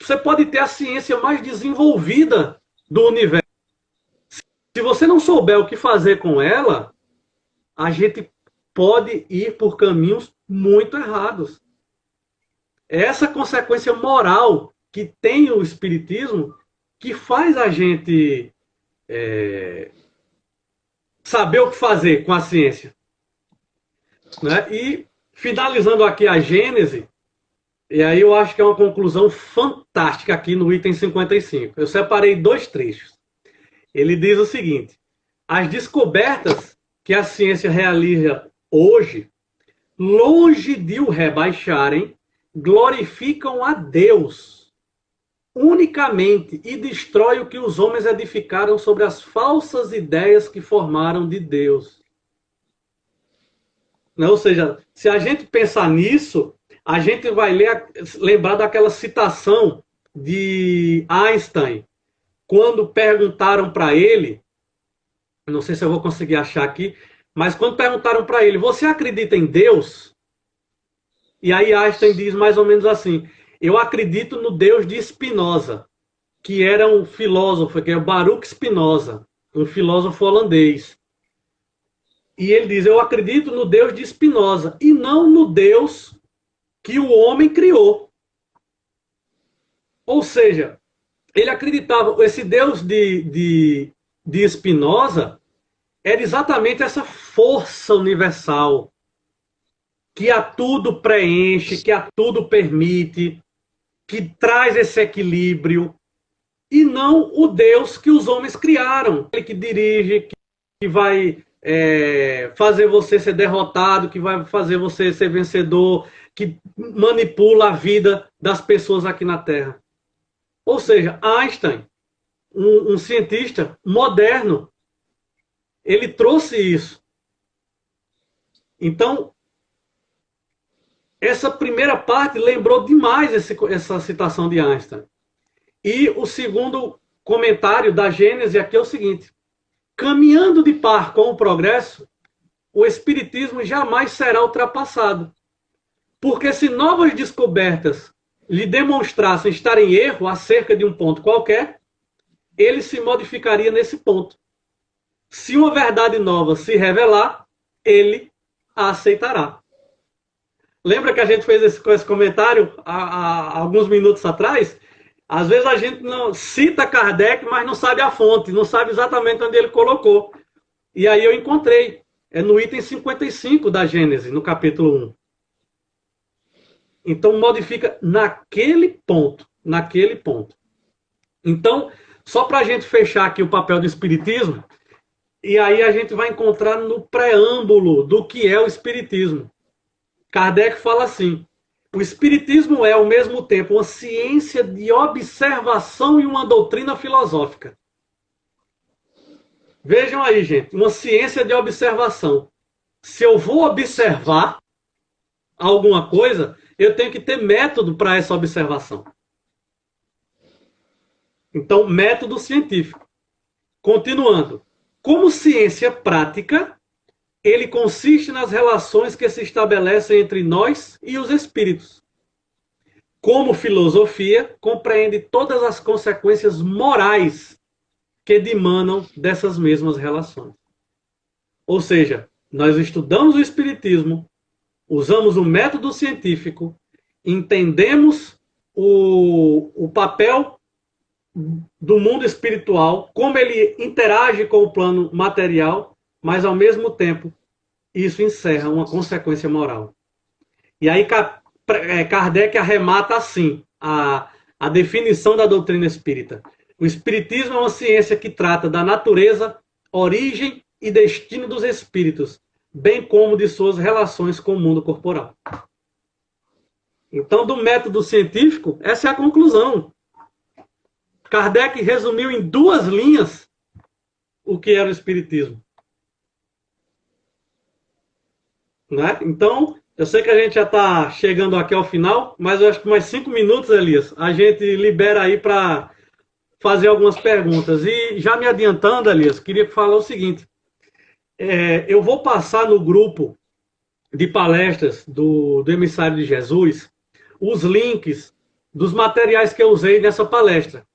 S2: você pode ter a ciência mais desenvolvida do universo. Se você não souber o que fazer com ela, a gente pode ir por caminhos muito errados. Essa consequência moral que tem o Espiritismo que faz a gente saber o que fazer com a ciência. Né? E, finalizando aqui a Gênese, e aí eu acho que é uma conclusão fantástica aqui no item 55. Eu separei 2 trechos. Ele diz o seguinte, as descobertas que a ciência realiza hoje, longe de o rebaixarem, glorificam a Deus unicamente e destrói o que os homens edificaram sobre as falsas ideias que formaram de Deus. Ou seja, se a gente pensar nisso, a gente vai lembrar daquela citação de Einstein, quando perguntaram para ele, não sei se eu vou conseguir achar aqui, mas quando perguntaram para ele, você acredita em Deus? E aí Einstein diz mais ou menos assim, eu acredito no Deus de Spinoza, que era um filósofo, que é o Baruch Spinoza, um filósofo holandês. E ele diz, eu acredito no Deus de Spinoza, e não no Deus que o homem criou. Ou seja, ele acreditava, esse Deus de Spinoza era exatamente essa força universal que a tudo preenche, que a tudo permite, que traz esse equilíbrio. e não o Deus que os homens criaram. Ele que dirige, que vai fazer você ser derrotado, que vai fazer você ser vencedor, que manipula a vida das pessoas aqui na Terra. Ou seja, Einstein, um cientista moderno, ele trouxe isso. Então, essa primeira parte lembrou demais essa citação de Einstein. E o segundo comentário da Gênese aqui é o seguinte: caminhando de par com o progresso, o espiritismo jamais será ultrapassado. Porque se novas descobertas lhe demonstrassem estar em erro acerca de um ponto qualquer, ele se modificaria nesse ponto. Se uma verdade nova se revelar, ele a aceitará. Lembra que a gente fez esse comentário há alguns minutos atrás? Às vezes a gente não cita Kardec, mas não sabe a fonte, não sabe exatamente onde ele colocou. E aí eu encontrei. É no item 55 da Gênese, no capítulo 1. Então modifica naquele ponto. Naquele ponto. Então, só para a gente fechar aqui o papel do Espiritismo, e aí a gente vai encontrar no preâmbulo do que é o Espiritismo. Kardec fala assim: o Espiritismo é, ao mesmo tempo, uma ciência de observação e uma doutrina filosófica. Vejam aí, gente, uma ciência de observação. Se eu vou observar alguma coisa, eu tenho que ter método para essa observação. Então, método científico. Continuando. Como ciência prática, ele consiste nas relações que se estabelecem entre nós e os espíritos. Como filosofia, compreende todas as consequências morais que dimanam dessas mesmas relações. Ou seja, nós estudamos o espiritismo, usamos o método científico, entendemos o papel do mundo espiritual, como ele interage com o plano material, mas ao mesmo tempo isso encerra uma consequência moral. E aí Kardec arremata assim a definição da doutrina espírita. O espiritismo é uma ciência que trata da natureza, origem e destino dos espíritos, bem como de suas relações com o mundo corporal. Então, do método científico, essa é a conclusão. Kardec resumiu em 2 linhas o que era o espiritismo. Né? Então, eu sei que a gente já está chegando aqui ao final, mas eu acho que mais 5 minutos, Elias, a gente libera aí para fazer algumas perguntas. E já me adiantando, Elias, queria falar o seguinte: eu vou passar no grupo de palestras do Emissário de Jesus os links dos materiais que eu usei nessa palestra.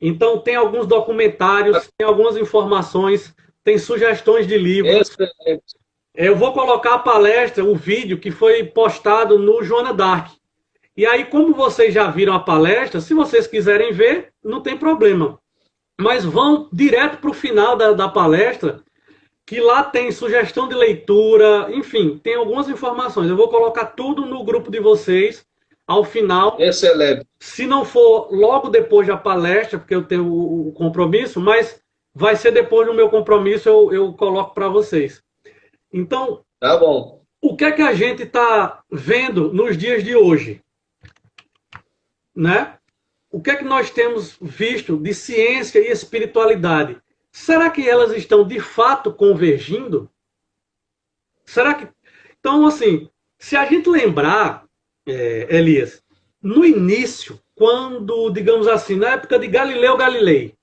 S2: Então, tem alguns documentários, tem algumas informações, tem sugestões de livros.
S1: Excelente.
S2: Eu vou colocar a palestra, o vídeo que foi postado no Joana Dark. E aí, como vocês já viram a palestra, se vocês quiserem ver, não tem problema. Mas vão direto para o final da palestra, que lá tem sugestão de leitura, enfim, tem algumas informações. Eu vou colocar tudo no grupo de vocês ao final.
S1: Excelente.
S2: Se não for logo depois da palestra, porque eu tenho o compromisso, mas vai ser depois do meu compromisso, eu coloco para vocês. Então,
S1: tá bom.
S2: O que é que a gente está vendo nos dias de hoje? Né? O que é que nós temos visto de ciência e espiritualidade? Será que elas estão de fato convergindo? Será que... Então, assim, se a gente lembrar, Elias, no início, quando, digamos assim, na época de Galileu Galilei,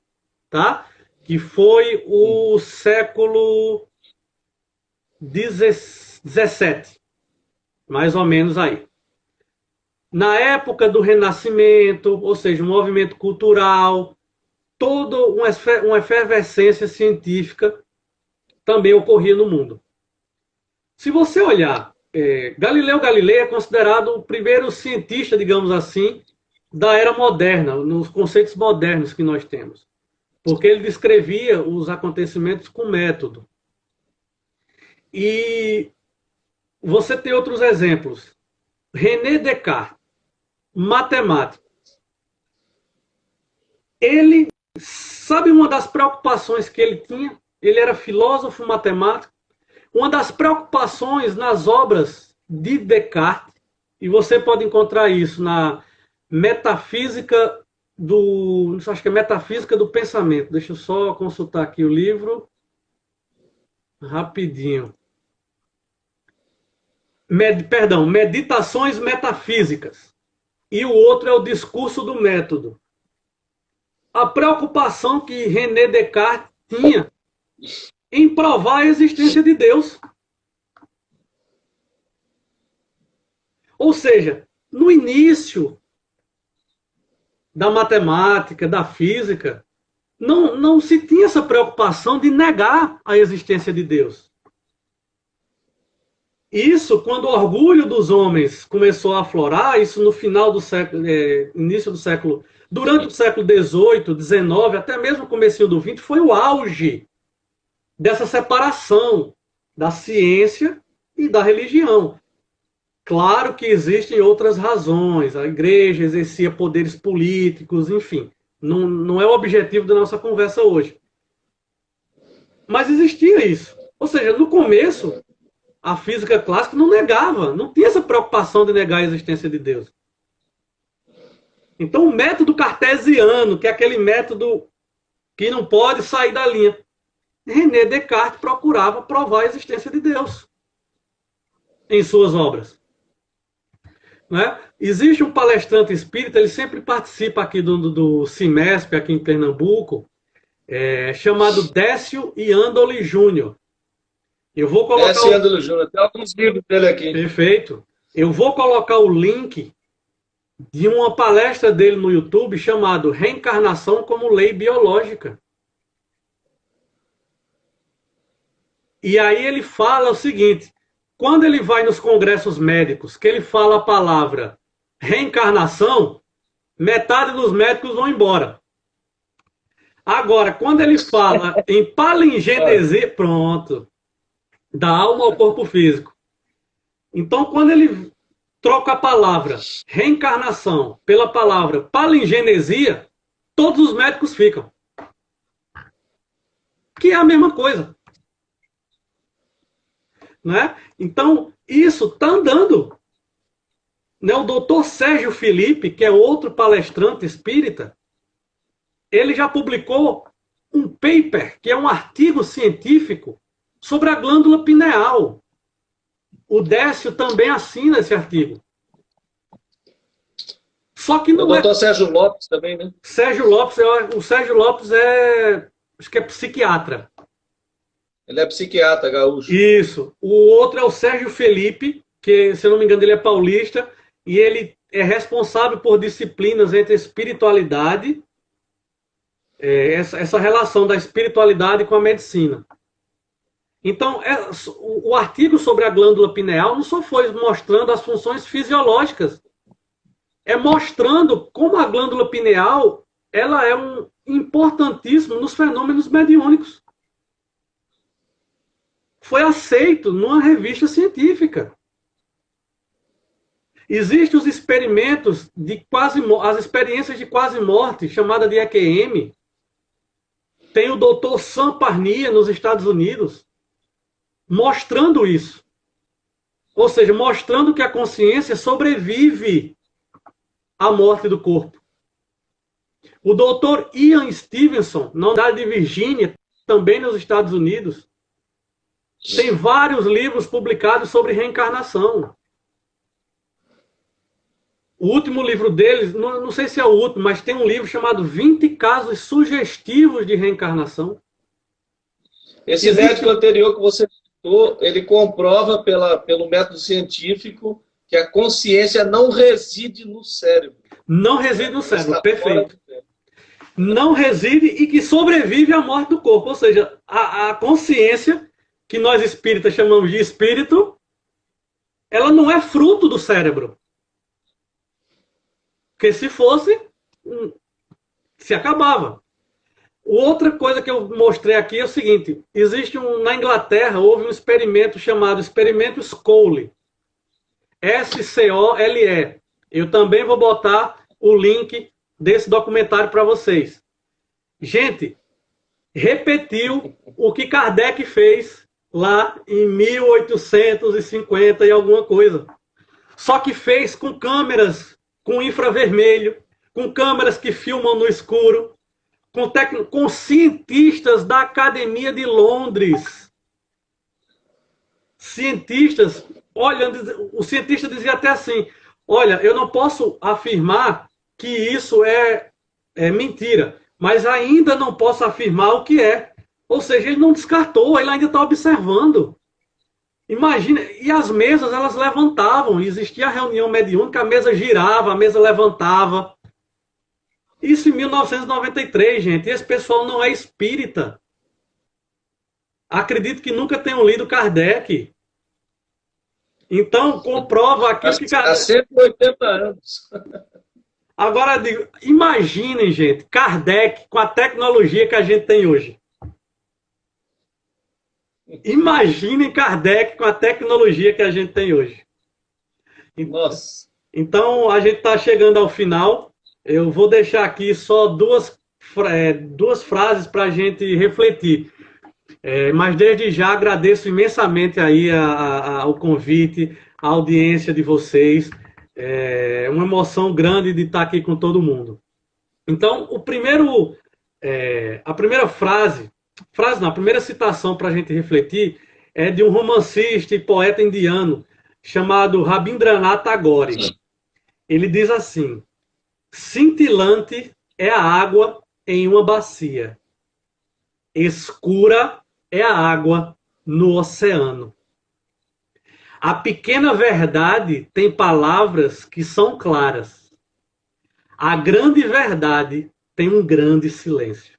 S2: tá? Que foi o século 17, mais ou menos aí. Na época do Renascimento, ou seja, um movimento cultural, toda uma efervescência científica também ocorria no mundo. Se você olhar, Galileu Galilei é considerado o primeiro cientista, digamos assim, da era moderna, nos conceitos modernos que nós temos. Porque ele descrevia os acontecimentos com método. E você tem outros exemplos. René Descartes, matemático. Ele Sabe uma das preocupações que ele tinha? Ele era filósofo matemático. Uma das preocupações nas obras de Descartes, e você pode encontrar isso na Metafísica acho que é Metafísica do Pensamento. Deixa eu só consultar aqui o livro rapidinho. Meditações Metafísicas. E o outro é o Discurso do Método. A preocupação que René Descartes tinha em provar a existência de Deus. Ou seja, no início da matemática, da física, não se tinha essa preocupação de negar a existência de Deus. Isso, quando o orgulho dos homens começou a aflorar, isso no final do século, início do século, durante o século XVIII, XIX, até mesmo o comecinho do XX, foi o auge dessa separação da ciência e da religião. Claro que existem outras razões, a igreja exercia poderes políticos, enfim, não é o objetivo da nossa conversa hoje. Mas existia isso. Ou seja, no começo, a física clássica não negava, não tinha essa preocupação de negar a existência de Deus. Então, o método cartesiano, que é aquele método que não pode sair da linha, René Descartes procurava provar a existência de Deus em suas obras. Né? Existe um palestrante espírita, ele sempre participa aqui do CIMESP, aqui em Pernambuco, chamado Décio Iandoli Júnior. Eu vou colocar
S1: Décio Iandoli Júnior, tem alguns livros dele aqui.
S2: Perfeito. Eu vou colocar o link de uma palestra dele no YouTube chamado Reencarnação como Lei Biológica. E aí ele fala o seguinte: quando ele vai nos congressos médicos, que ele fala a palavra reencarnação, metade dos médicos vão embora. Agora, quando ele fala em palingenesia, pronto, da alma ao corpo físico. Então, quando ele troca a palavra reencarnação pela palavra palingenesia, todos os médicos ficam. Que é a mesma coisa. Né? Então, isso está andando. Né? O doutor Sérgio Felipe, que é outro palestrante espírita, ele já publicou um paper, que é um artigo científico, sobre a glândula pineal. O Décio também assina esse artigo. Só que não
S1: o doutor Sérgio Lopes também, né?
S2: Sérgio Lopes, o Sérgio Lopes acho que é psiquiatra.
S1: Ele é psiquiatra, gaúcho.
S2: Isso. O outro é o Sérgio Felipe, que, se eu não me engano, ele é paulista, e ele é responsável por disciplinas entre espiritualidade, essa relação da espiritualidade com a medicina. Então, o artigo sobre a glândula pineal não só foi mostrando as funções fisiológicas, é mostrando como a glândula pineal ela é importantíssimo nos fenômenos mediúnicos. Foi aceito numa revista científica. Existem os experimentos as experiências de quase morte, chamada de EQM. Tem o Dr. Sam Parnia nos Estados Unidos, mostrando isso. Ou seja, mostrando que a consciência sobrevive à morte do corpo. O Dr. Ian Stevenson, na Universidade de Virgínia, também nos Estados Unidos, tem vários livros publicados sobre reencarnação. O último livro deles, não sei se é o último, mas tem um livro chamado 20 casos sugestivos de reencarnação.
S1: Esse médico anterior que você citou, ele comprova pelo método científico que a consciência não reside no cérebro.
S2: Não reside no cérebro, perfeito. Não reside e que sobrevive à morte do corpo. Ou seja, a consciência, que nós espíritas chamamos de espírito, ela não é fruto do cérebro. Porque se fosse, se acabava. Outra coisa que eu mostrei aqui é o seguinte: na Inglaterra houve um experimento chamado Experimento Scole. SCOLE. Eu também vou botar o link desse documentário para vocês. Gente, repetiu o que Kardec fez lá em 1850 e alguma coisa. Só que fez com câmeras com infravermelho, com câmeras que filmam no escuro, com cientistas da Academia de Londres. Cientistas, olha, o cientista dizia até assim, olha, eu não posso afirmar que isso é mentira, mas ainda não posso afirmar o que é. Ou seja, ele não descartou, ele ainda está observando. Imagina, e as mesas, elas levantavam, existia a reunião mediúnica, a mesa girava, a mesa levantava. Isso em 1993, gente, e esse pessoal não é espírita. Acredito que nunca tenham lido Kardec. Então, comprova aquilo que Kardec...
S1: Há 180 anos.
S2: Agora, imaginem, gente, Kardec com a tecnologia que a gente tem hoje. Imaginem Kardec com a tecnologia que a gente tem hoje.
S1: Nossa.
S2: Então, a gente está chegando ao final. Eu vou deixar aqui só duas frases para a gente refletir. Mas desde já agradeço imensamente aí o convite, a audiência de vocês. É uma emoção grande de estar aqui com todo mundo. Então, a primeira a primeira citação para a gente refletir é de um romancista e poeta indiano chamado Rabindranath Tagore. Ele diz assim: cintilante é a água em uma bacia, escura é a água no oceano. A pequena verdade tem palavras que são claras. A grande verdade tem um grande silêncio.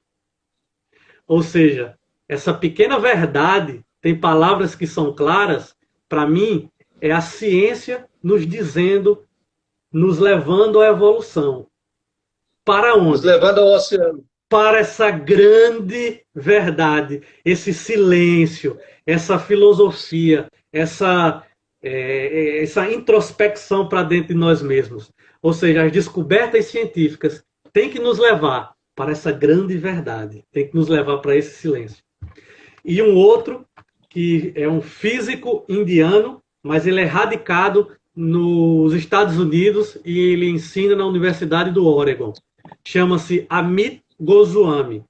S2: Ou seja, essa pequena verdade tem palavras que são claras, para mim, é a ciência nos dizendo, nos levando à evolução. Para onde?
S1: Nos levando ao oceano.
S2: Para essa grande verdade, esse silêncio, essa filosofia, essa introspecção para dentro de nós mesmos. Ou seja, as descobertas científicas têm que nos levar para essa grande verdade, tem que nos levar para esse silêncio. E um outro, que é um físico indiano, mas ele é radicado nos Estados Unidos e ele ensina na Universidade do Oregon. Chama-se Amit Goswami.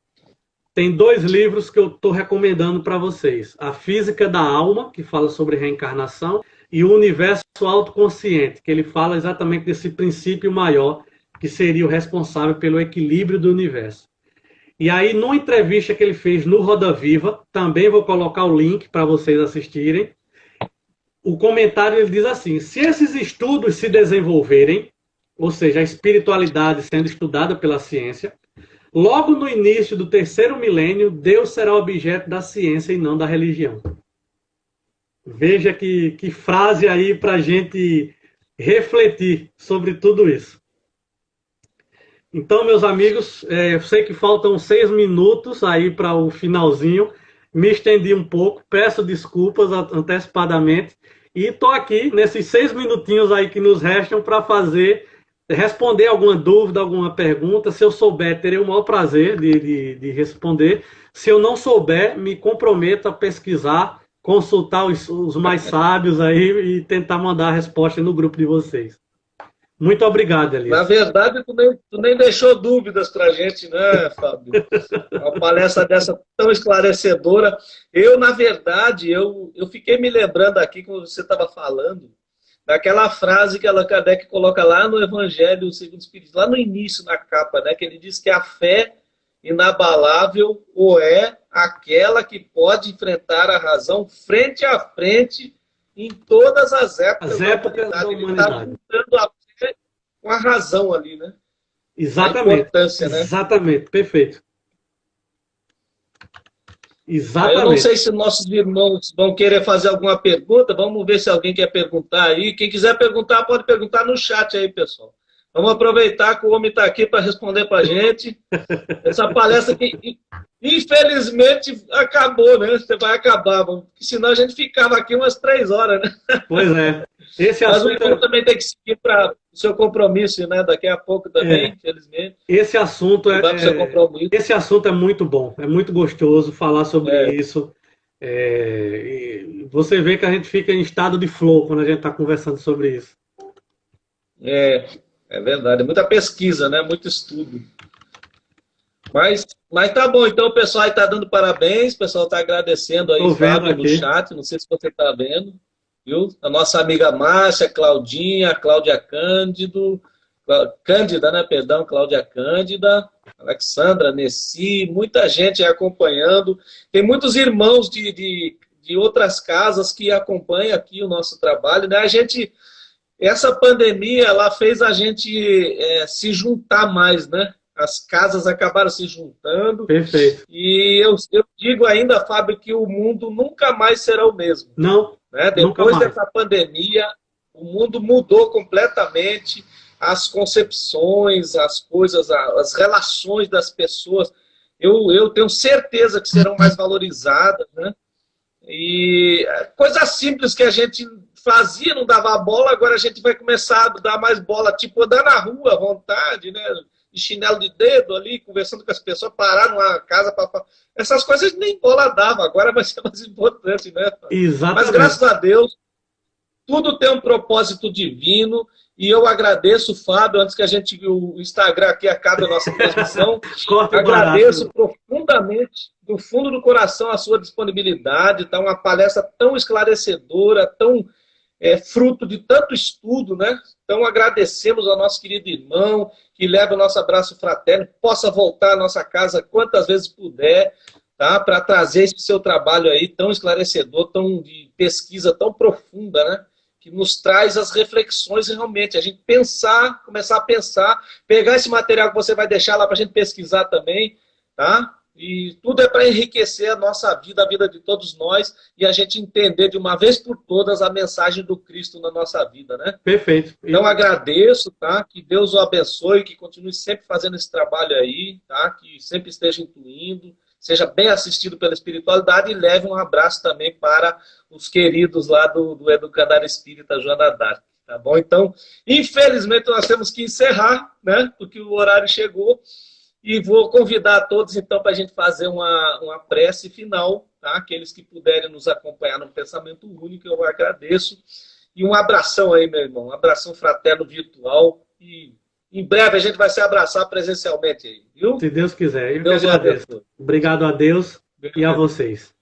S2: Tem 2 livros que eu estou recomendando para vocês. A Física da Alma, que fala sobre reencarnação, e o Universo Autoconsciente, que ele fala exatamente desse princípio maior, que seria o responsável pelo equilíbrio do universo. E aí, numa entrevista que ele fez no Roda Viva, também vou colocar o link para vocês assistirem, o comentário ele diz assim: se esses estudos se desenvolverem, ou seja, a espiritualidade sendo estudada pela ciência, logo no início do 3º milênio, Deus será objeto da ciência e não da religião. Veja que frase aí para a gente refletir sobre tudo isso. Então, meus amigos, eu sei que faltam 6 minutos aí para o finalzinho. Me estendi um pouco, peço desculpas antecipadamente. E estou aqui nesses 6 minutinhos aí que nos restam para responder alguma dúvida, alguma pergunta. Se eu souber, terei o maior prazer de responder. Se eu não souber, me comprometo a pesquisar, consultar os mais sábios aí e tentar mandar a resposta no grupo de vocês. Muito obrigado, Elias.
S1: Na verdade, tu nem deixou dúvidas para a gente, né, Fábio? Uma palestra dessa tão esclarecedora. Na verdade, eu fiquei me lembrando aqui, quando você estava falando, daquela frase que Kardec coloca lá no Evangelho segundo o Espírito, lá no início, na capa, né, que ele diz que a fé inabalável ou é aquela que pode enfrentar a razão frente a frente em todas as épocas
S2: da humanidade.
S1: Ele está juntando a fé com a razão ali, né?
S2: Exatamente.
S1: A importância, né?
S2: Exatamente, perfeito. Exatamente.
S1: Eu não sei se nossos irmãos vão querer fazer alguma pergunta. Vamos ver se alguém quer perguntar aí. Quem quiser perguntar, pode perguntar no chat aí, pessoal. Vamos aproveitar que o homem está aqui para responder para a gente. Essa palestra que, infelizmente, acabou, né? Você vai acabar, porque senão a gente ficava aqui umas 3 horas, né?
S2: Pois é. Esse
S1: Mas o
S2: assunto
S1: irmão também tem que seguir para o seu compromisso, né? Daqui a pouco também, infelizmente.
S2: Esse assunto
S1: Vai para o seu compromisso.
S2: esse assunto é muito bom, é muito gostoso falar sobre
S1: É,
S2: isso. E você vê que a gente fica em estado de flow quando a gente está conversando sobre isso.
S1: é, é verdade. É muita pesquisa, né? Muito estudo. Mas tá bom, então o pessoal aí tá dando parabéns, o pessoal tá agradecendo aí,
S2: Estou vendo
S1: Fábio, no
S2: aqui.
S1: chat, não sei se você tá vendo, viu? A nossa amiga Márcia, Claudinha, Cláudia Cândido, Cândida, né, perdão, Cláudia Cândida, Alexandra, Nessi, muita gente aí acompanhando, tem muitos irmãos de outras casas que acompanham aqui o nosso trabalho, né? Essa pandemia, ela fez a gente se juntar mais, né? As casas acabaram se juntando.
S2: Perfeito.
S1: E eu digo ainda, Fábio, que o mundo nunca mais será o mesmo.
S2: Não,
S1: Né?
S2: nunca
S1: Depois
S2: mais.
S1: dessa pandemia, o mundo mudou completamente. As concepções, as coisas, as relações das pessoas, eu tenho certeza que serão mais valorizadas, né? E coisas simples que a gente fazia, não dava bola, agora a gente vai começar a dar mais bola, tipo andar na rua à vontade, né? De chinelo de dedo ali, conversando com as pessoas, parar numa casa para. Essas coisas nem bola dava, agora vai ser mais importante, né?
S2: Exatamente.
S1: Mas graças a Deus, tudo tem um propósito divino. E eu agradeço, Fábio, antes que o Instagram aqui acabe a nossa transmissão, agradeço profundamente, do fundo do coração, a sua disponibilidade. Tá uma palestra tão esclarecedora, tão fruto de tanto estudo, né? Então agradecemos ao nosso querido irmão, que leva o nosso abraço fraterno, possa voltar à nossa casa quantas vezes puder, tá? Para trazer esse seu trabalho aí tão esclarecedor, tão de pesquisa tão profunda, né? Que nos traz as reflexões realmente, a gente pensar, começar a pensar, pegar esse material que você vai deixar lá para a gente pesquisar também, tá? E tudo é para enriquecer a nossa vida, a vida de todos nós, e a gente entender de uma vez por todas a mensagem do Cristo na nossa vida, né?
S2: Perfeito.
S1: Então agradeço, tá? Que Deus o abençoe, que continue sempre fazendo esse trabalho aí, tá? Que sempre esteja incluindo, seja bem assistido pela espiritualidade e leve um abraço também para os queridos lá do Educandário Espírita Joana d'Arc, tá bom? Então, infelizmente nós temos que encerrar, né? Porque o horário chegou e vou convidar todos então para a gente fazer uma prece final, tá? Aqueles que puderem nos acompanhar no Pensamento Único, eu agradeço. E um abração aí, meu irmão, um abração fraterno virtual e em breve a gente vai se abraçar presencialmente aí, viu?
S2: Se Deus quiser. Eu
S1: Deus
S2: que agradeço. Obrigado a Deus e a vocês.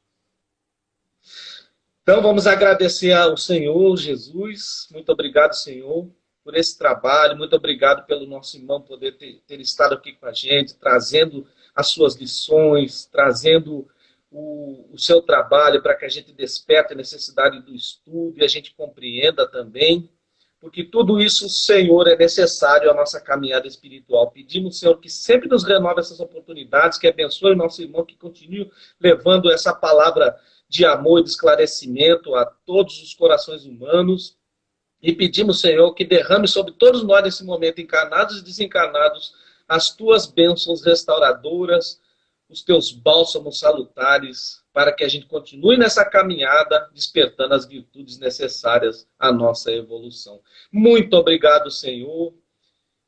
S1: Então vamos agradecer ao Senhor Jesus. Muito obrigado, Senhor, por esse trabalho. Muito obrigado pelo nosso irmão poder ter estado aqui com a gente, trazendo as suas lições, trazendo o seu trabalho para que a gente desperte a necessidade do estudo e a gente compreenda também. Porque tudo isso, Senhor, é necessário à nossa caminhada espiritual. Pedimos, Senhor, que sempre nos renove essas oportunidades, que abençoe o nosso irmão, que continue levando essa palavra de amor e de esclarecimento a todos os corações humanos. E pedimos, Senhor, que derrame sobre todos nós nesse momento, encarnados e desencarnados, as tuas bênçãos restauradoras, os teus bálsamos salutares, para que a gente continue nessa caminhada, despertando as virtudes necessárias à nossa evolução. Muito obrigado, Senhor,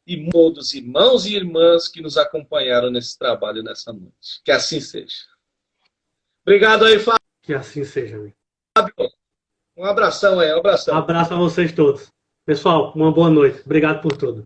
S1: e todos os irmãos e irmãs que nos acompanharam nesse trabalho nessa noite. Que assim seja. Obrigado aí, Fábio.
S2: Que assim seja.
S1: Um abração aí, um abração.
S2: Um abraço a vocês todos. Pessoal, uma boa noite. Obrigado por tudo.